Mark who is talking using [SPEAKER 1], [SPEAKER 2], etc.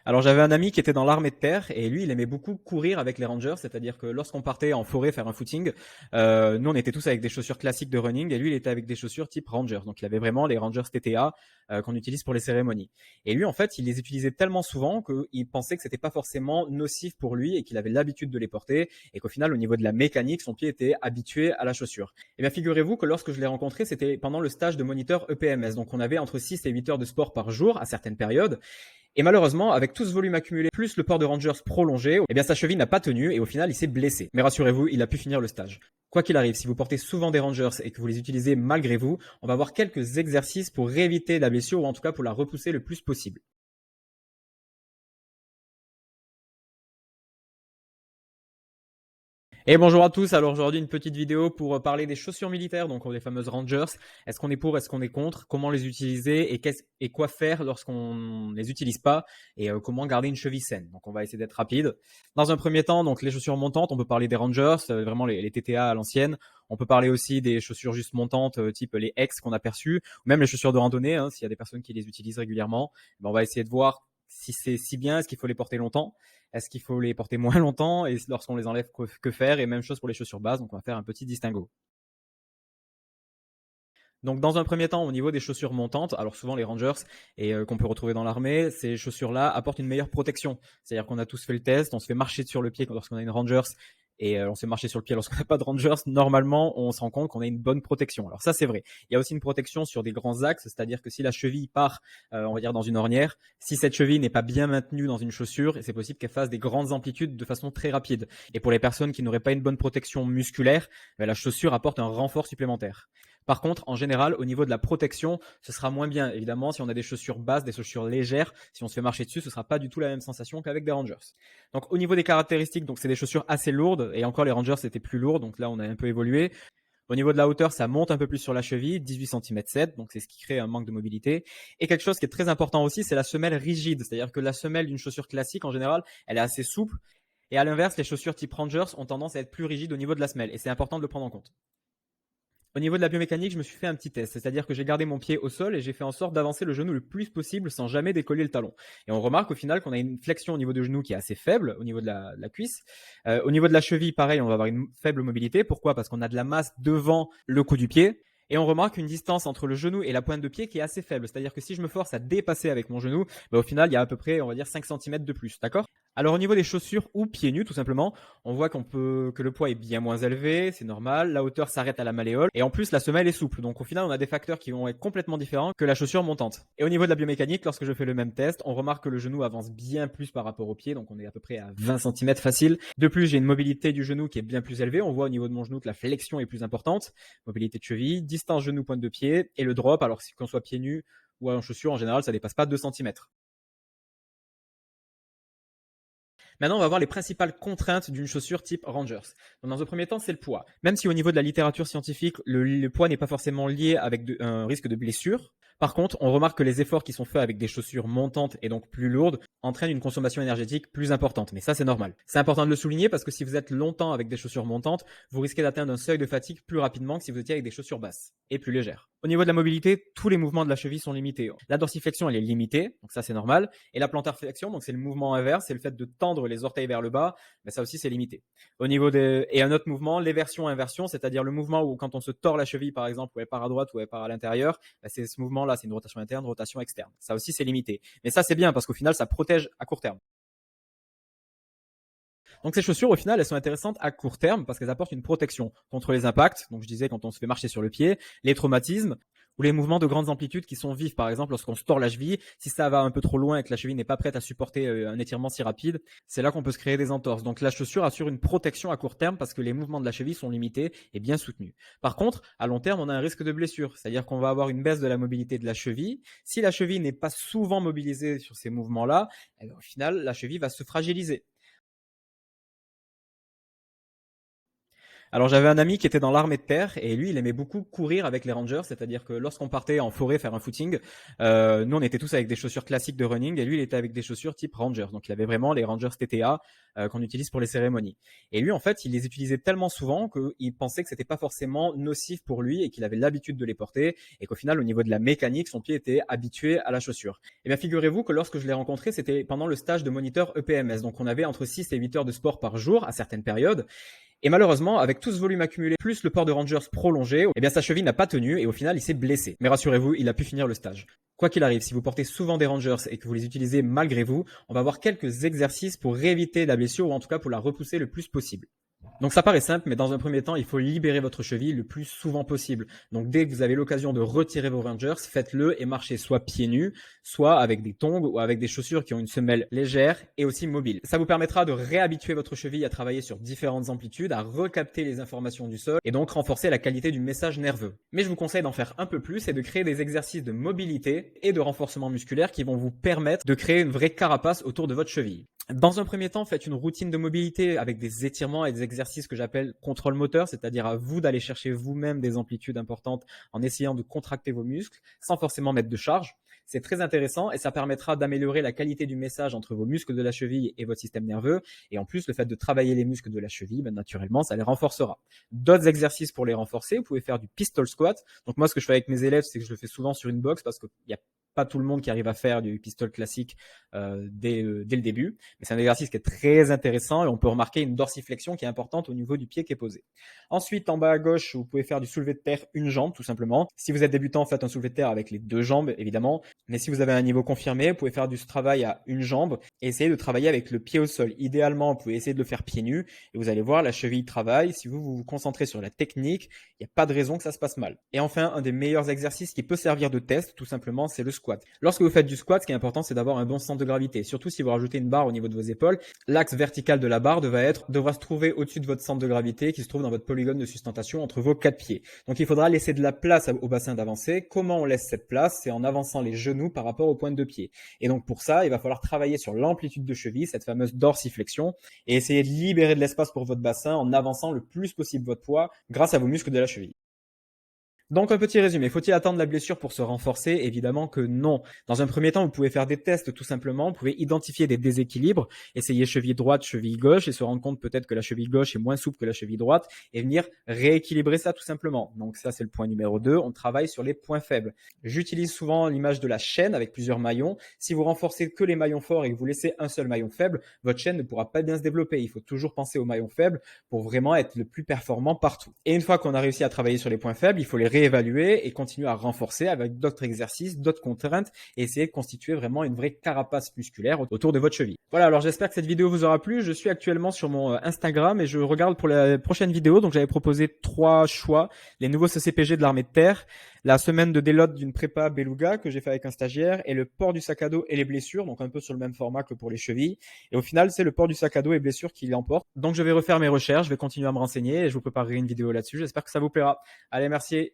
[SPEAKER 1] Alors j'avais un ami qui était dans l'armée de terre et lui il aimait beaucoup courir avec les Rangers, c'est-à-dire que lorsqu'on partait en forêt faire un footing, nous on était tous avec des chaussures classiques de running et lui il était avec des chaussures type Rangers. Donc il avait vraiment les Rangers TTA qu'on utilise pour les cérémonies. Et lui en fait il les utilisait tellement souvent qu'il pensait que c'était pas forcément nocif pour lui et qu'il avait l'habitude de les porter et qu'au final au niveau de la mécanique son pied était habitué à la chaussure. Et bien figurez-vous que lorsque je l'ai rencontré c'était pendant le stage de moniteur EPMS. Donc on avait entre 6 et 8 heures de sport par jour à certaines périodes. Et malheureusement, avec tout ce volume accumulé, plus le port de Rangers prolongé, eh bien sa cheville n'a pas tenu et au final il s'est blessé. Mais rassurez-vous, il a pu finir le stage. Quoi qu'il arrive, si vous portez souvent des Rangers et que vous les utilisez malgré vous, on va voir quelques exercices pour éviter la blessure ou en tout cas pour la repousser le plus possible. Et bonjour à tous, alors aujourd'hui une petite vidéo pour parler des chaussures militaires, donc les fameuses Rangers. Est-ce qu'on est pour, est-ce qu'on est contre, comment les utiliser et quoi faire lorsqu'on les utilise pas et comment garder une cheville saine. Donc on va essayer d'être rapide. Dans un premier temps, donc les chaussures montantes, on peut parler des Rangers, vraiment les TTA à l'ancienne. On peut parler aussi des chaussures juste montantes, type les X qu'on a perçues, ou même les chaussures de randonnée, hein, s'il y a des personnes qui les utilisent régulièrement. Ben, on va essayer de voir si c'est si bien, est-ce qu'il faut les porter longtemps. Est-ce qu'il faut les porter moins longtemps et lorsqu'on les enlève, que faire? Et même chose pour les chaussures basses, donc on va faire un petit distinguo. Donc dans un premier temps, au niveau des chaussures montantes, alors souvent les Rangers et qu'on peut retrouver dans l'armée, ces chaussures-là apportent une meilleure protection. C'est-à-dire qu'on a tous fait le test, on se fait marcher sur le pied lorsqu'on a une Rangers et on se fait marcher sur le pied lorsqu'on n'a pas de Rangers. Normalement, on se rend compte qu'on a une bonne protection. Alors ça, c'est vrai. Il y a aussi une protection sur des grands axes, c'est-à-dire que si la cheville part, on va dire dans une ornière, si cette cheville n'est pas bien maintenue dans une chaussure, c'est possible qu'elle fasse des grandes amplitudes de façon très rapide. Et pour les personnes qui n'auraient pas une bonne protection musculaire, la chaussure apporte un renfort supplémentaire. Par contre, en général, au niveau de la protection, ce sera moins bien. Évidemment, si on a des chaussures basses, des chaussures légères, si on se fait marcher dessus, ce sera pas du tout la même sensation qu'avec des Rangers. Donc, au niveau des caractéristiques, donc c'est des chaussures assez lourdes et encore les Rangers c'était plus lourd, donc là on a un peu évolué. Au niveau de la hauteur, ça monte un peu plus sur la cheville, 18 cm 7, donc c'est ce qui crée un manque de mobilité. Et quelque chose qui est très important aussi, c'est la semelle rigide, c'est-à-dire que la semelle d'une chaussure classique en général, elle est assez souple. Et à l'inverse, les chaussures type Rangers ont tendance à être plus rigides au niveau de la semelle, et c'est important de le prendre en compte. Au niveau de la biomécanique, je me suis fait un petit test, c'est-à-dire que j'ai gardé mon pied au sol et j'ai fait en sorte d'avancer le genou le plus possible sans jamais décoller le talon. Et on remarque au final qu'on a une flexion au niveau du genou qui est assez faible, au niveau de la cuisse. Au niveau de la cheville, pareil, on va avoir une faible mobilité. Pourquoi? Parce qu'on a de la masse devant le cou du pied. Et on remarque une distance entre le genou et la pointe de pied qui est assez faible. C'est-à-dire que si je me force à dépasser avec mon genou, au final, il y a à peu près, on va dire, 5 cm de plus. D'accord? Alors au niveau des chaussures ou pieds nus tout simplement, on voit que le poids est bien moins élevé, c'est normal, la hauteur s'arrête à la malléole et en plus la semelle est souple. Donc au final, on a des facteurs qui vont être complètement différents que la chaussure montante. Et au niveau de la biomécanique, lorsque je fais le même test, on remarque que le genou avance bien plus par rapport au pied, donc on est à peu près à 20 cm facile. De plus, j'ai une mobilité du genou qui est bien plus élevée, on voit au niveau de mon genou que la flexion est plus importante, mobilité de cheville, distance genou pointe de pied et le drop, alors qu'on soit pieds nus ou en chaussures en général, ça dépasse pas 2 cm. Maintenant, on va voir les principales contraintes d'une chaussure type Rangers. Donc, dans un premier temps, c'est le poids. Même si au niveau de la littérature scientifique, le poids n'est pas forcément lié avec un risque de blessure, par contre, on remarque que les efforts qui sont faits avec des chaussures montantes et donc plus lourdes entraînent une consommation énergétique plus importante. Mais ça, c'est normal. C'est important de le souligner parce que si vous êtes longtemps avec des chaussures montantes, vous risquez d'atteindre un seuil de fatigue plus rapidement que si vous étiez avec des chaussures basses et plus légères. Au niveau de la mobilité, tous les mouvements de la cheville sont limités. La dorsiflexion, elle est limitée, donc ça, c'est normal. Et la plantarflexion, donc c'est le mouvement inverse, c'est le fait de tendre les orteils vers le bas, mais ça aussi, c'est limité. Et un autre mouvement, l'éversion-inversion, c'est-à-dire le mouvement où quand on se tord la cheville, par exemple, où elle part à droite ou elle part à l'intérieur, c'est ce mouvement-là, c'est une rotation interne, rotation externe. Ça aussi, c'est limité. Mais ça, c'est bien parce qu'au final, ça protège à court terme. Donc ces chaussures, au final, elles sont intéressantes à court terme parce qu'elles apportent une protection contre les impacts. Donc je disais quand on se fait marcher sur le pied, les traumatismes ou les mouvements de grandes amplitudes qui sont vifs. Par exemple, lorsqu'on se tord la cheville, si ça va un peu trop loin et que la cheville n'est pas prête à supporter un étirement si rapide, c'est là qu'on peut se créer des entorses. Donc la chaussure assure une protection à court terme parce que les mouvements de la cheville sont limités et bien soutenus. Par contre, à long terme, on a un risque de blessure, c'est-à-dire qu'on va avoir une baisse de la mobilité de la cheville. Si la cheville n'est pas souvent mobilisée sur ces mouvements-là, au final, la cheville va se fragiliser. Alors j'avais un ami qui était dans l'armée de terre et lui il aimait beaucoup courir avec les Rangers, c'est-à-dire que lorsqu'on partait en forêt faire un footing, nous on était tous avec des chaussures classiques de running et lui il était avec des chaussures type Rangers. Donc il avait vraiment les Rangers TTA qu'on utilise pour les cérémonies. Et lui, en fait, il les utilisait tellement souvent qu'il pensait que c'était pas forcément nocif pour lui et qu'il avait l'habitude de les porter et qu'au final, au niveau de la mécanique, son pied était habitué à la chaussure. Et bien, figurez-vous que lorsque je l'ai rencontré, c'était pendant le stage de moniteur EPMS. Donc, on avait entre 6 et 8 heures de sport par jour à certaines périodes. Et malheureusement, avec tout ce volume accumulé, plus le port de Rangers prolongé, eh bien sa cheville n'a pas tenu et au final, il s'est blessé. Mais rassurez-vous, il a pu finir le stage. Quoi qu'il arrive, si vous portez souvent des Rangers et que vous les utilisez malgré vous, on va voir quelques exercices pour rééviter la blessure ou en tout cas pour la repousser le plus possible. Donc ça paraît simple, mais dans un premier temps, il faut libérer votre cheville le plus souvent possible. Donc dès que vous avez l'occasion de retirer vos Rangers, faites-le et marchez soit pieds nus, soit avec des tongs ou avec des chaussures qui ont une semelle légère et aussi mobile. Ça vous permettra de réhabituer votre cheville à travailler sur différentes amplitudes, à recapter les informations du sol et donc renforcer la qualité du message nerveux. Mais je vous conseille d'en faire un peu plus et de créer des exercices de mobilité et de renforcement musculaire qui vont vous permettre de créer une vraie carapace autour de votre cheville. Dans un premier temps, faites une routine de mobilité avec des étirements et des exercices que j'appelle contrôle moteur, c'est-à-dire à vous d'aller chercher vous-même des amplitudes importantes en essayant de contracter vos muscles sans forcément mettre de charge. C'est très intéressant et ça permettra d'améliorer la qualité du message entre vos muscles de la cheville et votre système nerveux. Et en plus, le fait de travailler les muscles de la cheville, naturellement, ça les renforcera. D'autres exercices pour les renforcer, vous pouvez faire du pistol squat. Donc moi, ce que je fais avec mes élèves, c'est que je le fais souvent sur une box parce qu'il y a pas tout le monde qui arrive à faire du pistol classique dès le début. Mais c'est un exercice qui est très intéressant et on peut remarquer une dorsiflexion qui est importante au niveau du pied qui est posé. Ensuite, en bas à gauche, vous pouvez faire du soulevé de terre une jambe, tout simplement. Si vous êtes débutant, faites un soulevé de terre avec les deux jambes, évidemment. Mais si vous avez un niveau confirmé, vous pouvez faire du travail à une jambe et essayer de travailler avec le pied au sol. Idéalement, vous pouvez essayer de le faire pieds nus et vous allez voir, la cheville travaille. Si vous vous concentrez sur la technique, il n'y a pas de raison que ça se passe mal. Et enfin, un des meilleurs exercices qui peut servir de test, tout simplement, c'est le squat. Lorsque vous faites du squat, ce qui est important, c'est d'avoir un bon centre de gravité. Surtout si vous rajoutez une barre au niveau de vos épaules, l'axe vertical de la barre devra se trouver au-dessus de votre centre de gravité qui se trouve dans votre polygone de sustentation entre vos quatre pieds. Donc il faudra laisser de la place au bassin d'avancer. Comment on laisse cette place? C'est en avançant les genoux par rapport aux pointes de pied. Et donc pour ça, il va falloir travailler sur l'amplitude de cheville, cette fameuse dorsiflexion, et essayer de libérer de l'espace pour votre bassin en avançant le plus possible votre poids grâce à vos muscles de la cheville. Donc un petit résumé, faut-il attendre la blessure pour se renforcer? Évidemment que non. Dans un premier temps, vous pouvez faire des tests tout simplement, vous pouvez identifier des déséquilibres, essayer cheville droite, cheville gauche et se rendre compte peut-être que la cheville gauche est moins souple que la cheville droite et venir rééquilibrer ça tout simplement. Donc ça c'est le point numéro 2, on travaille sur les points faibles. J'utilise souvent l'image de la chaîne avec plusieurs maillons. Si vous renforcez que les maillons forts et que vous laissez un seul maillon faible, votre chaîne ne pourra pas bien se développer. Il faut toujours penser aux maillons faibles pour vraiment être le plus performant partout. Et une fois qu'on a réussi à travailler sur les points faibles, il faut les réévaluer et continuer à renforcer avec d'autres exercices, d'autres contraintes et essayer de constituer vraiment une vraie carapace musculaire autour de votre cheville. Voilà, alors j'espère que cette vidéo vous aura plu. Je suis actuellement sur mon Instagram et je regarde pour la prochaine vidéo. Donc j'avais proposé 3 choix, les nouveaux CCPG de l'armée de terre, la semaine de délote d'une prépa Beluga que j'ai fait avec un stagiaire et le port du sac à dos et les blessures, donc un peu sur le même format que pour les chevilles. Et au final, c'est le port du sac à dos et blessures qui l'emporte. Donc je vais refaire mes recherches, je vais continuer à me renseigner et je vous préparerai une vidéo là-dessus. J'espère que ça vous plaira. Allez, merci.